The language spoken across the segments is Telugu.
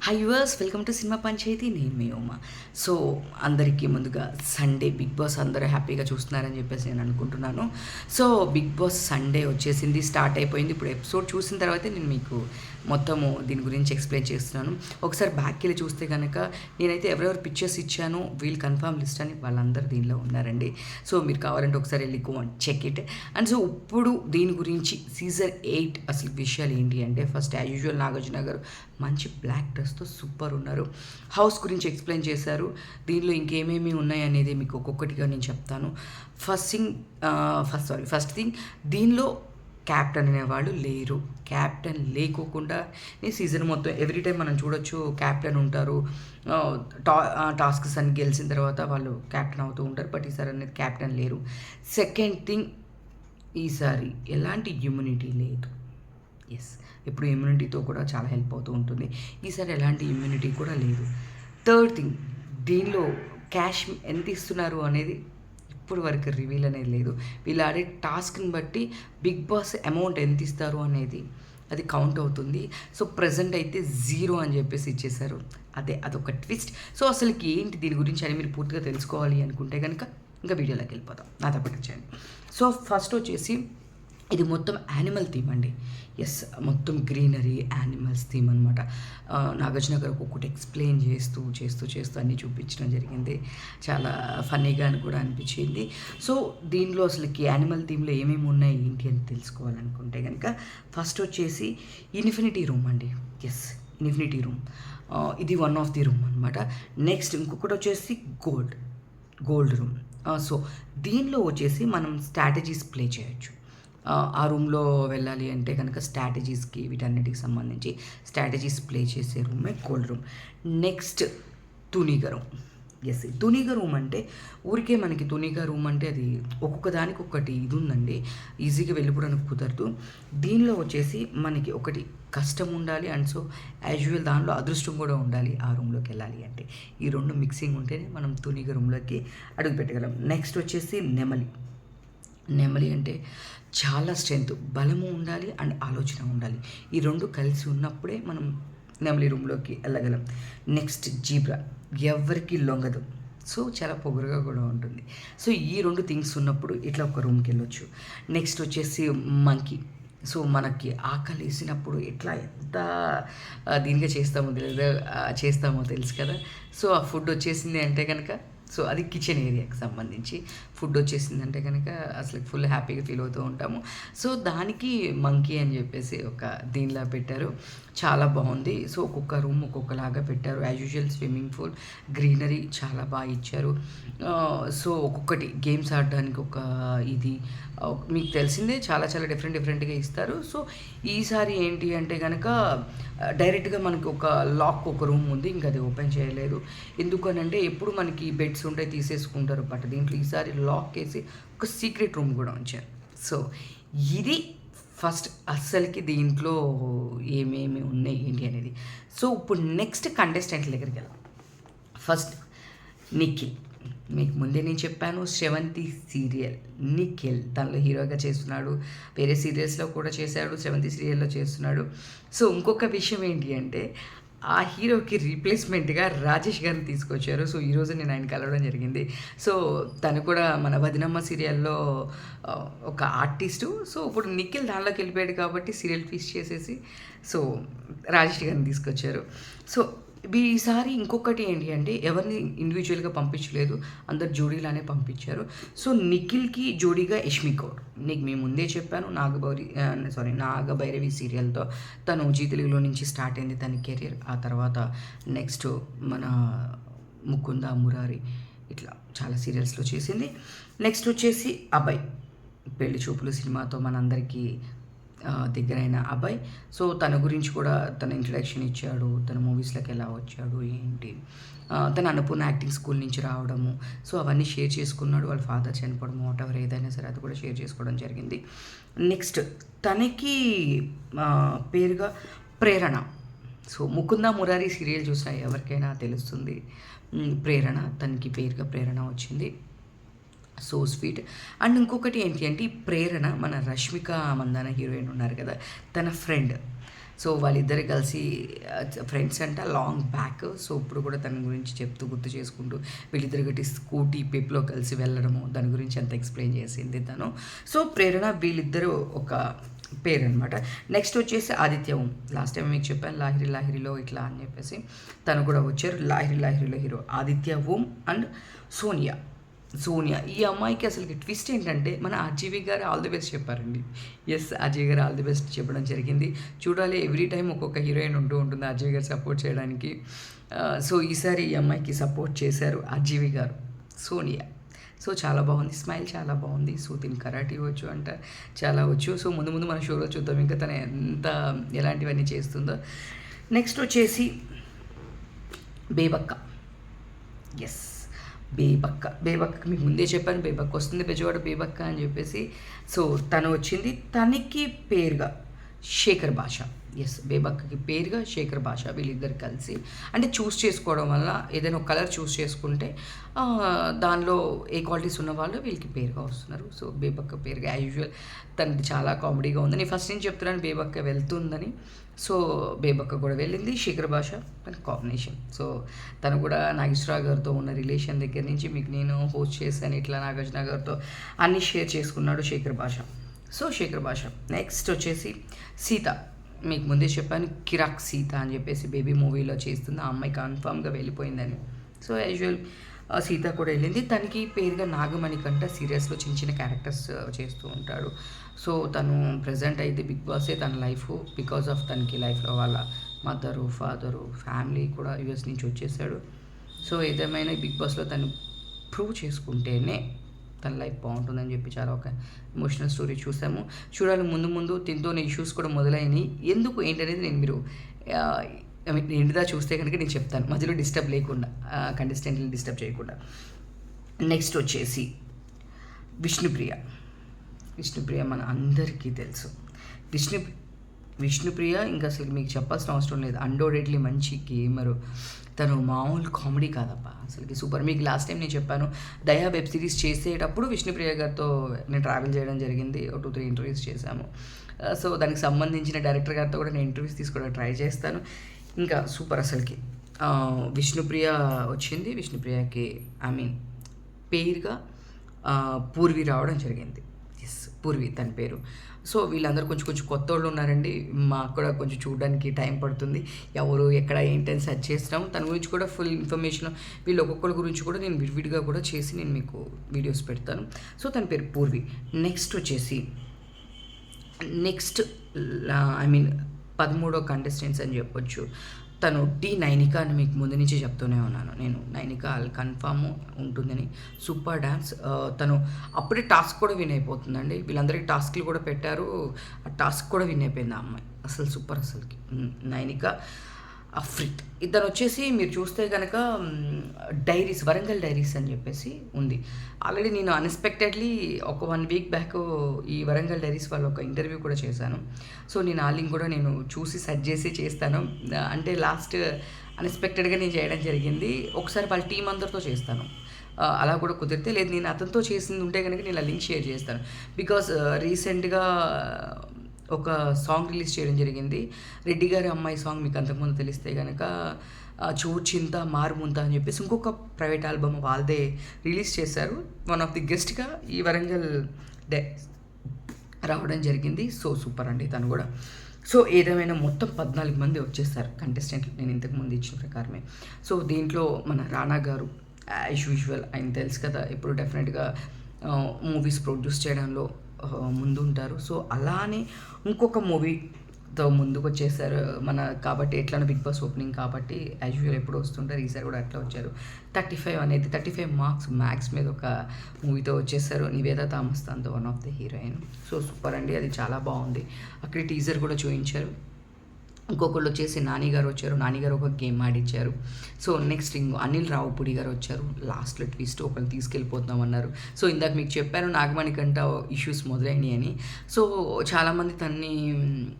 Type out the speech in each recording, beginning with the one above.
High yours, welcome to cinema Panchayati. నేను మీ ఉమా. సో అందరికీ ముందుగా సండే బిగ్ బాస్ అందరూ హ్యాపీగా చూస్తున్నారని చెప్పేసి నేను అనుకుంటున్నాను. సో బిగ్ బాస్ సండే వచ్చేసింది, స్టార్ట్ అయిపోయింది. ఇప్పుడు ఎపిసోడ్ చూసిన తర్వాతే నేను మీకు మొత్తము దీని గురించి ఎక్స్ప్లెయిన్ చేస్తున్నాను. ఒకసారి బ్యాక్కి వెళ్ళి చూస్తే కనుక నేనైతే ఎవరెవరు పిక్చర్స్ ఇచ్చానో వీళ్ళు కన్ఫర్మ్ లిస్ట్ అని వాళ్ళందరూ దీనిలో ఉన్నారండి. సో మీరు కావాలంటే ఒకసారి వెళ్ళి go and check it. And so ఇప్పుడు దీని గురించి సీజన్ 8 అసలు విషయాలు ఏంటి అంటే, ఫస్ట్ యాజ్ యూజువల్ నాగార్జున గారు మంచి బ్లాక్ డ్రెస్తో సూపర్ ఉన్నారు. హౌస్ గురించి ఎక్స్ప్లెయిన్ చేశారు. దీనిలో ఇంకేమేమి ఉన్నాయి అనేది మీకు ఒక్కొక్కటిగా నేను చెప్తాను. ఫస్ట్ థింగ్, దీనిలో క్యాప్టెన్ అనేవాళ్ళు లేరు. క్యాప్టెన్ లేకోకుండా ఈ సీజన్ మొత్తం ఎవ్రీ టైం మనం చూడొచ్చు క్యాప్టెన్ ఉంటారు. టాస్క్స్ అన్ని గెలిచిన తర్వాత వాళ్ళు క్యాప్టెన్ అవుతూ ఉంటారు. బట్ ఈసారి అనేది క్యాప్టెన్ లేరు. సెకండ్ థింగ్, ఈసారి ఎలాంటి ఇమ్యూనిటీ లేదు. ఎస్, ఇప్పుడు ఇమ్యూనిటీతో కూడా చాలా హెల్ప్ అవుతూ ఉంటుంది. ఈసారి ఎలాంటి ఇమ్యూనిటీ కూడా లేదు. థర్డ్ థింగ్, దీనిలో క్యాష్ ఎంత ఇస్తున్నారు అనేది ఇప్పుడు వరకు రివీల్ అనేది లేదు. వీళ్ళు ఆడే టాస్క్ని బట్టి బిగ్ బాస్ అమౌంట్ ఎంత ఇస్తారు అనేది అది కౌంట్ అవుతుంది. సో ప్రజెంట్ అయితే 0 అని చెప్పేసి ఇచ్చేశారు. అదొక ట్విస్ట్. సో అసలుకి ఏంటి దీని గురించి అని మీరు పూర్తిగా తెలుసుకోవాలి అనుకుంటే కనుక ఇంకా వీడియోలోకి వెళ్ళిపోతాం, నాతో పట్టించండి. సో ఫస్ట్ వచ్చేసి ఇది మొత్తం యానిమల్ థీమ్ అండి. ఎస్, మొత్తం గ్రీనరీ యానిమల్స్ థీమ్ అనమాట. నాగార్జున గారు ఒక్కొక్కటి ఎక్స్ప్లెయిన్ చేస్తూ అన్నీ చూపించడం జరిగింది. చాలా ఫన్నీగా అని కూడా అనిపించింది. సో దీనిలో అసలుకి యానిమల్ థీమ్లో ఏమేమి ఉన్నాయి ఏంటి అని తెలుసుకోవాలనుకుంటే కనుక ఫస్ట్ వచ్చేసి ఇన్ఫినిటీ రూమ్ అండి. ఎస్, ఇన్ఫినిటీ రూమ్, ఇది వన్ ఆఫ్ ది రూమ్ అనమాట. నెక్స్ట్ ఇంకొకటి వచ్చేసి గోల్డ్ రూమ్. సో దీనిలో వచ్చేసి మనం స్ట్రాటజీస్ ప్లే చేయొచ్చు. ఆ రూమ్లో వెళ్ళాలి అంటే కనుక స్ట్రాటజీస్కి వీటన్నిటికి సంబంధించి స్ట్రాటజీస్ ప్లే చేసే రూమే గోల్డ్ రూమ్. నెక్స్ట్ తునిగ రూమ్. ఎస్, తునిగ రూమ్ అంటే ఊరికే మనకి తునిగ రూమ్ అంటే అది ఒక్కొక్క దానికి ఒకటి ఇది ఉందండి, ఈజీగా వెళ్ళిపోవడానికి కుదరదు. దీనిలో వచ్చేసి మనకి ఒకటి కష్టం ఉండాలి అండ్ సో యాజువల్ దానిలో అదృష్టం కూడా ఉండాలి ఆ రూమ్లోకి వెళ్ళాలి అంటే. ఈ రెండు మిక్సింగ్ ఉంటేనే మనం తునిగ రూమ్లోకి అడుగు పెట్టగలం. నెక్స్ట్ వచ్చేసి నెమలి అంటే చాలా స్ట్రెంత్, బలము ఉండాలి అండ్ ఆలోచన ఉండాలి. ఈ రెండు కలిసి ఉన్నప్పుడే మనం నెమలి రూమ్లోకి వెళ్ళగలం. నెక్స్ట్ జీబ్రా, ఎవరికి లొంగదు. సో చాలా పొగరుగా కూడా ఉంటుంది. సో ఈ రెండు థింగ్స్ ఉన్నప్పుడు ఇట్లా ఒక రూమ్కి వెళ్ళొచ్చు. నెక్స్ట్ వచ్చేసి మంకీ. సో మనకి ఆకలి వేసినప్పుడు ఎంత దీనిగా చేస్తామో తెలుసు కదా. సో ఆ ఫుడ్ వచ్చేసింది అంటే కనుక, సో అది కిచెన్ ఏరియాకి సంబంధించి ఫుడ్ వచ్చేసిందంటే కనుక అసలు ఫుల్ హ్యాపీగా ఫీల్ అవుతూ ఉంటాము. సో దానికి మంకీ అని చెప్పేసి ఒక దీనిలా పెట్టారు, చాలా బాగుంది. సో ఒక్కొక్క రూమ్ ఒక్కొక్కలాగా పెట్టారు. As usual swimming pool, greenery చాలా బాగా ఇచ్చారు. సో ఒక్కొక్కటి గేమ్స్ ఆడడానికి ఒక ఇది మీకు తెలిసిందే, చాలా చాలా డిఫరెంట్గా ఇస్తారు. సో ఈసారి ఏంటి అంటే కనుక డైరెక్ట్గా మనకి ఒక రూమ్ ఉంది, ఇంకా అది ఓపెన్ చేయలేదు. ఎందుకనంటే ఎప్పుడు మనకి బెడ్స్ ఉంటే తీసేసుకుంటారు, బట్ దీంట్లో ఈసారి లాక్ వేసి ఒక సీక్రెట్ రూమ్ కూడా ఉంచారు. సో ఇది ఫస్ట్ అస్సలకి దీంట్లో ఏమేమి ఉన్నాయి ఏంటి అనేది. సో ఇప్పుడు నెక్స్ట్ కంటెస్టెంట్ల దగ్గరికి వెళ్దాం. ఫస్ట్ నిఖిల్. మీకు ముందే నేను చెప్పాను, శ్రవంతి సీరియల్ నిఖిల్ దానిలో హీరోగా చేస్తున్నాడు. వేరే సీరియల్స్లో కూడా చేశాడు, శ్రవంతి సీరియల్లో చేస్తున్నాడు. సో ఇంకొక విషయం ఏంటి అంటే, ఆ హీరోకి రీప్లేస్మెంట్గా రాజేష్ గారిని తీసుకొచ్చారు. సో ఈరోజు నేను ఆయన కలవడం జరిగింది. సో తను కూడా మన వదినమ్మ సీరియల్లో ఒక ఆర్టిస్టు. సో ఇప్పుడు నిఖిల్ దానిలోకి వెళ్ళిపోయాడు కాబట్టి సీరియల్ ఫీస్ చేసేసి సో రాజేష్ గారిని తీసుకొచ్చారు. సో ఈసారి ఇంకొకటి ఏంటి అంటే, ఎవరిని ఇండివిజువల్గా పంపించలేదు, అందరు జోడీలానే పంపించారు. సో నిఖిల్కి జోడీగా యష్మి కౌర్. నీకు మేము ముందే చెప్పాను, నాగభైరవి సీరియల్తో తను జీ తెలుగులో నుంచి స్టార్ట్ అయింది తన కెరియర్. ఆ తర్వాత నెక్స్ట్ మన ముకుంద మురారి, ఇట్లా చాలా సీరియల్స్లో చేసింది. నెక్స్ట్ వచ్చేసి అభయ్, పెళ్లి చూపులు సినిమాతో మనందరికీ దగ్గరైన అబ్బాయి. సో తన గురించి కూడా తన ఇంట్రడక్షన్ ఇచ్చాడు, తన మూవీస్లోకి ఎలా వచ్చాడు ఏంటి, తన అన్నపూర్ణ యాక్టింగ్ స్కూల్ నుంచి రావడము. సో అవన్నీ షేర్ చేసుకున్నాడు. వాళ్ళ ఫాదర్ చనిపోవడము, వాటెవర్ ఏదైనా సరే అది కూడా షేర్ చేసుకోవడం జరిగింది. నెక్స్ట్ తనకి పేరుగా ప్రేరణ. సో ముకుంద మురారి సీరియల్ చూసిన ఎవరికైనా తెలుస్తుంది, ప్రేరణ, తనకి పేరుగా ప్రేరణ వచ్చింది. So sweet. అండ్ ఇంకొకటి ఏంటి అంటే, ఈ ప్రేరణ మన రష్మిక మందాన హీరోయిన్ ఉన్నారు కదా, తన ఫ్రెండ్. సో వాళ్ళిద్దరు కలిసి ఫ్రెండ్స్ అంట లాంగ్ బ్యాక్. సో ఇప్పుడు కూడా తన గురించి చెప్తూ గుర్తు చేసుకుంటూ వీళ్ళిద్దరు గట్టి స్కూటీ పిప్లో కలిసి వెళ్ళడము దాని గురించి అంత ఎక్స్ప్లెయిన్ చేసింది తను. సో ప్రేరణ వీళ్ళిద్దరూ ఒక పేరు అనమాట. నెక్స్ట్ వచ్చేసి ఆదిత్య ఓం. లాస్ట్ టైం మీకు చెప్పాను లాహిరిలో ఇట్లా అని చెప్పేసి తను కూడా వచ్చారు. లాహిరిలో హీరో ఆదిత్య ఓం అండ్ సోనియా. ఈ అమ్మాయికి అసలుకి ట్విస్ట్ ఏంటంటే మన ఆర్జీవి గారు ఆల్ ది బెస్ట్ చెప్పారండి. ఎస్, ఆర్జీవి గారు ఆల్ ది బెస్ట్ చెప్పడం జరిగింది. చూడాలి, ఎవ్రీ టైం ఒక్కొక్క హీరోయిన్ ఉంటుంది ఆర్జీవి గారు సపోర్ట్ చేయడానికి. సో ఈసారి ఈ అమ్మాయికి సపోర్ట్ చేశారు ఆర్జీవి గారు. సోనియా సో చాలా బాగుంది, స్మైల్ చాలా బాగుంది. సో దీని కరాటీ వచ్చు అంట, చాలా వచ్చు. సో ముందు మన షోలో చూద్దాం ఇంకా తను ఎంత ఎలాంటివన్నీ చేస్తుందో. నెక్స్ట్ వచ్చేసి బేబక్క. ఎస్, బేబక్క మీకు ముందే చెప్పాను, బేబక్క వస్తుంది బెజవాడ బేబక్క అని చెప్పేసి. సో తను వచ్చింది, తనకి పేరుగా శేఖర్ భాష. ఎస్, బేబక్కకి పేరుగా శేఖర్ భాష. వీళ్ళిద్దరు కలిసి అంటే చూస్ చేసుకోవడం వల్ల ఏదైనా ఒక కలర్ చూస్ చేసుకుంటే దానిలో ఏ క్వాలిటీస్ ఉన్న వాళ్ళు వీళ్ళకి పేరుగా వస్తున్నారు. సో బేబక్క పేరుగా యాజ్ యూజువల్ తనది చాలా కామెడీగా ఉంది. నేను ఫస్ట్ నుంచి చెప్తున్నాను బేబక్క వెళ్తుందని. సో బేబక్క కూడా వెళ్ళింది. శేఖర్ భాష తన కాంబినేషన్. సో తను కూడా నాగేశ్వరరావు గారితో ఉన్న రిలేషన్ దగ్గర నుంచి మీకు నేను హోస్ట్ చేశాను ఇట్లా నాగార్జున గారితో అన్నీ షేర్ చేసుకున్నాడు శేఖర్ భాష. సో శేఖర్ భాష. నెక్స్ట్ వచ్చేసి సీత. మీకు ముందే చెప్పాను కిరాక్ సీత అని చెప్పేసి బేబీ మూవీలో చేస్తుంది. ఆ అమ్మాయి కన్ఫామ్గా వెళ్ళిపోయిందని. సో యాజువల్ సీత కూడా వెళ్ళింది. తనకి పేరుగా నాగమణి కంట సీరియల్స్లో చిన్న క్యారెక్టర్స్ చేస్తూ ఉంటాడు. సో తను ప్రజెంట్ అయితే బిగ్ బాసే తన లైఫ్. బికాస్ ఆఫ్ తనకి లైఫ్లో వాళ్ళ మదరు ఫాదరు ఫ్యామిలీ కూడా యూఎస్ నుంచి వచ్చేసాడు. సో ఏదేమైనా బిగ్ బాస్లో తను ప్రూవ్ చేసుకుంటేనే తన లైఫ్ బాగుంటుందని చెప్పి చాలా ఒక ఎమోషనల్ స్టోరీ చూసాము. చూడాలి ముందు తింతోనే ఇష్యూస్ కూడా మొదలైనవి. ఎందుకు ఏంటనేది నేను మీరు ఎండుదా చూస్తే కనుక నేను చెప్తాను, మధ్యలో డిస్టర్బ్ లేకుండా, కంటెస్టెంట్ని డిస్టర్బ్ చేయకుండా. నెక్స్ట్ వచ్చేసి విష్ణుప్రియ మన అందరికీ తెలుసు. విష్ణుప్రియ ఇంకా అసలు మీకు చెప్పాల్సిన అవసరం లేదు. అన్డౌటెడ్లీ మంచి గేమరు. తను మామూలు కామెడీ కాదబ్బా, అసలుకి సూపర్. మీకు లాస్ట్ టైం నేను చెప్పాను దయా వెబ్ సిరీస్ చేసేటప్పుడు విష్ణుప్రియ గారితో నేను ట్రావెల్ చేయడం జరిగింది. 2-3 ఇంటర్వ్యూస్ చేశాము. సో దానికి సంబంధించిన డైరెక్టర్ గారితో కూడా నేను ఇంటర్వ్యూస్ తీసుకోవడానికి ట్రై చేస్తాను. ఇంకా సూపర్ అసలుకి. విష్ణుప్రియ వచ్చింది. విష్ణుప్రియకి పేరుగా పూర్వి రావడం జరిగింది. ఎస్, పూర్వి తన పేరు. సో వీళ్ళందరూ కొంచెం కొత్త వాళ్ళు ఉన్నారండి. మాకు కూడా కొంచెం చూడడానికి టైం పడుతుంది. ఎవరు ఎక్కడ ఏంటని సెర్చ్ చేస్తున్నాము. తన గురించి కూడా ఫుల్ ఇన్ఫర్మేషన్ వీళ్ళు ఒక్కొక్కరి గురించి కూడా నేను విడివిడిగా కూడా చేసి నేను మీకు వీడియోస్ పెడతాను. సో తన పేరు పూర్వి. నెక్స్ట్ వచ్చేసి 13వ కంటెస్టెంట్స్ అని చెప్పొచ్చు. తను నైనిక అని మీకు ముందు నుంచి చెప్తూనే ఉన్నాను నేను. నైనిక కన్ఫామ్ ఉంటుందని. Super dance. తను అప్పుడే టాస్క్ కూడా విన్ అయిపోతుందండి. వీళ్ళందరికీ టాస్క్లు కూడా పెట్టారు. ఆ టాస్క్ కూడా విన్ అయిపోయింది ఆ అమ్మాయి. అసలు సూపర్ అసలుకి. నైనిక అఫ్రిత్. ఇతను వచ్చేసి మీరు చూస్తే కనుక వరంగల్ డైరీస్ అని చెప్పేసి ఉంది. ఆల్రెడీ నేను అన్ఎక్స్పెక్టెడ్లీ ఒక 1 వీక్ బ్యాక్ ఈ వరంగల్ డైరీస్ వాళ్ళు ఒక ఇంటర్వ్యూ కూడా చేశాను. సో నేను ఆ లింక్ కూడా నేను చూసి సెర్చ్ చేసి చేస్తాను. అంటే లాస్ట్ అన్ఎక్స్పెక్టెడ్గా నేను చేయడం జరిగింది. ఒకసారి వాళ్ళ టీం అందరితో చేస్తాను. అలా కూడా కుదిరితే, లేదు నేను అతనితో చేసింది ఉంటే కనుక నేను ఆ లింక్ షేర్ చేస్తాను. బికాస్ రీసెంట్గా ఒక సాంగ్ రిలీజ్ చేయడం జరిగింది. రెడ్డి గారి అమ్మాయి సాంగ్ మీకు అంతకుముందు తెలిస్తే కనుక చోచింత మారుముంత అని చెప్పేసి ఇంకొక ప్రైవేట్ ఆల్బమ్ వాళ్ళదే రిలీజ్ చేశారు. వన్ ఆఫ్ ది గెస్ట్గా ఈ వరంగల్ రావడం జరిగింది. సో సూపర్ అండి తను కూడా. సో ఏదేమైనా మొత్తం 14 మంది వచ్చేస్తారు కంటెస్టెంట్లు నేను ఇంతకుముందు ఇచ్చిన ప్రకారమే. సో దీంట్లో మన రానా గారు యాజ్ యూజువల్ ఆయన తెలుసు కదా, ఇప్పుడు డెఫినెట్గా మూవీస్ ప్రొడ్యూస్ చేయడంలో ముందు ఉంటారు. సో అలానే ఇంకొక మూవీతో ముందుకు వచ్చేసారు మన. కాబట్టి ఎట్లా బిగ్ బాస్ ఓపెనింగ్ కాబట్టి యాజ్ యూజువల్ ఎప్పుడు వస్తుంటారు, ఈసారి కూడా అట్లా వచ్చారు. 35 మార్క్స్ మ్యాక్స్ మీద ఒక మూవీతో వచ్చేసారు. నివేదా థామస్ తనతో one of the heroine. So super అండి, అది చాలా బాగుంది. అక్కడ టీజర్ కూడా చూపించారు. ఇంకొకళ్ళు వచ్చేసి నాని గారు వచ్చారు. నాని గారు ఒక గేమ్ ఆడిచ్చారు. సో నెక్స్ట్ అనిల్ రావుపూడి గారు వచ్చారు. లాస్ట్లో ట్విస్ట్ ఒకరిని తీసుకెళ్ళిపోతున్నామన్నారు. సో ఇందాక మీకు చెప్పాను నాగమణి కంట ఇష్యూస్ మొదలైనవి అని. సో చాలామంది తన్ని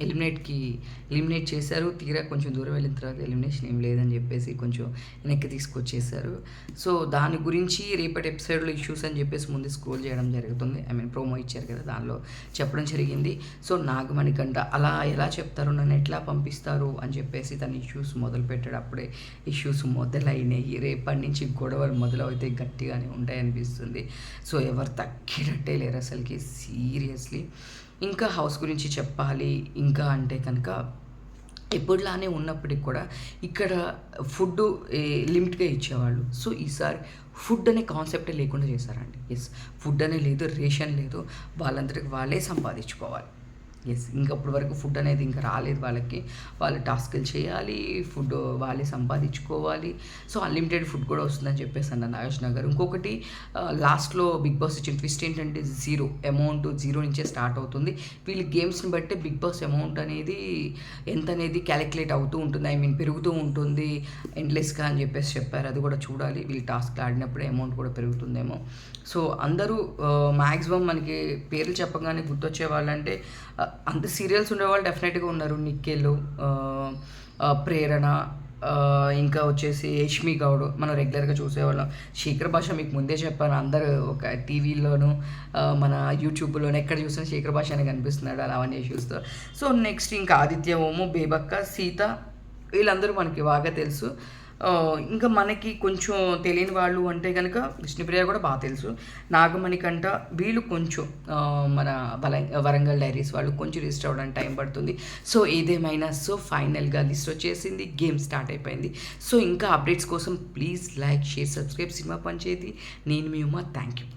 ఎలిమినేట్ చేశారు. తీరా కొంచెం దూరం వెళ్ళిన తర్వాత ఎలిమినేషన్ ఏం లేదని చెప్పేసి కొంచెం వెనక్కి తీసుకొచ్చేసారు. సో దాని గురించి రేపటి ఎపిసోడ్లో ఇష్యూస్ అని చెప్పేసి ముందు స్క్రోల్ చేయడం జరుగుతుంది. ప్రోమో ఇచ్చారు కదా, దానిలో చెప్పడం జరిగింది. సో నాగమణి కంట అలా ఎలా చెప్తారు, నన్ను ఎట్లా పంపిస్తారు పంపిస్తారు అని చెప్పేసి తన ఇష్యూస్ మొదలుపెట్టేటప్పుడే ఇష్యూస్ మొదలైనయి. రేపటి నుంచి గొడవలు మొదలవుతాయి, గట్టిగానే ఉంటాయనిపిస్తుంది. సో ఎవరు తగ్గేటట్టే లేరు అసలుకి, సీరియస్లీ. ఇంకా హౌస్ గురించి చెప్పాలి ఇంకా అంటే కనుక ఎప్పుడులానే ఉన్నప్పటికి కూడా ఇక్కడ ఫుడ్డు లిమిట్గా ఇచ్చేవాళ్ళు. సో ఈసారి ఫుడ్ అనే కాన్సెప్టే లేకుండా చేశారండి. ఎస్, ఫుడ్ అనే లేదు, రేషన్ లేదు, వాళ్ళంతటికి వాళ్ళే సంపాదించుకోవాలి. ఎస్, ఇంకప్పటి వరకు ఫుడ్ అనేది ఇంకా రాలేదు వాళ్ళకి. వాళ్ళు టాస్కులు చేయాలి, ఫుడ్ వాళ్ళే సంపాదించుకోవాలి. సో అన్లిమిటెడ్ ఫుడ్ కూడా వస్తుందని చెప్పేసి అన్న నాగార్జున గారు. ఇంకొకటి లాస్ట్లో బిగ్ బాస్ ఇచ్చిన ట్విస్ట్ ఏంటంటే అమౌంట్ జీరో నుంచే స్టార్ట్ అవుతుంది. వీళ్ళ గేమ్స్ని బట్టే బిగ్ బాస్ అమౌంట్ అనేది ఎంత అనేది క్యాలిక్యులేట్ అవుతూ ఉంటుంది, పెరుగుతూ ఉంటుంది ఎండ్లెస్గా అని చెప్పేసి చెప్పారు. అది కూడా చూడాలి, వీళ్ళు టాస్క్లు ఆడినప్పుడే అమౌంట్ కూడా పెరుగుతుందేమో. సో అందరూ మ్యాక్సిమం మనకి పేర్లు చెప్పగానే గుర్తొచ్చే వాళ్ళంటే అంత సీరియల్స్ ఉండేవాళ్ళు డెఫినెట్గా ఉన్నారు. నిఖిల్, ప్రేరణ, ఇంకా వచ్చేసి యష్మి గౌడ్ మనం రెగ్యులర్గా చూసేవాళ్ళం. శేఖర్ భాష మీకు ముందే చెప్పాను, అందరూ ఒక టీవీలోను మన యూట్యూబ్లోనే ఎక్కడ చూసినా శేఖర్ భాష అని కనిపిస్తున్నాడు అలా అవన్నీ చూస్తూ. సో నెక్స్ట్ ఇంకా ఆదిత్య ఓము, బేబక్క, సీత, వీళ్ళందరూ మనకి బాగా తెలుసు. ఇంకా మనకి కొంచెం తెలియని వాళ్ళు అంటే కనుక విష్ణుప్రియ కూడా బాగా తెలుసు. నాగమణి కంట వీళ్ళు కొంచెం మన వరంగల్ డైరీస్ వాళ్ళు కొంచెం రిజిస్టర్ అవ్వడానికి టైం పడుతుంది. సో ఏదేమైనా సో ఫైనల్గా లిస్ట్ వచ్చేసింది, గేమ్ స్టార్ట్ అయిపోయింది. సో ఇంకా అప్డేట్స్ కోసం please like, share, subscribe cinema Panchayati. నేను మీ ఉమా, థ్యాంక్ యూ.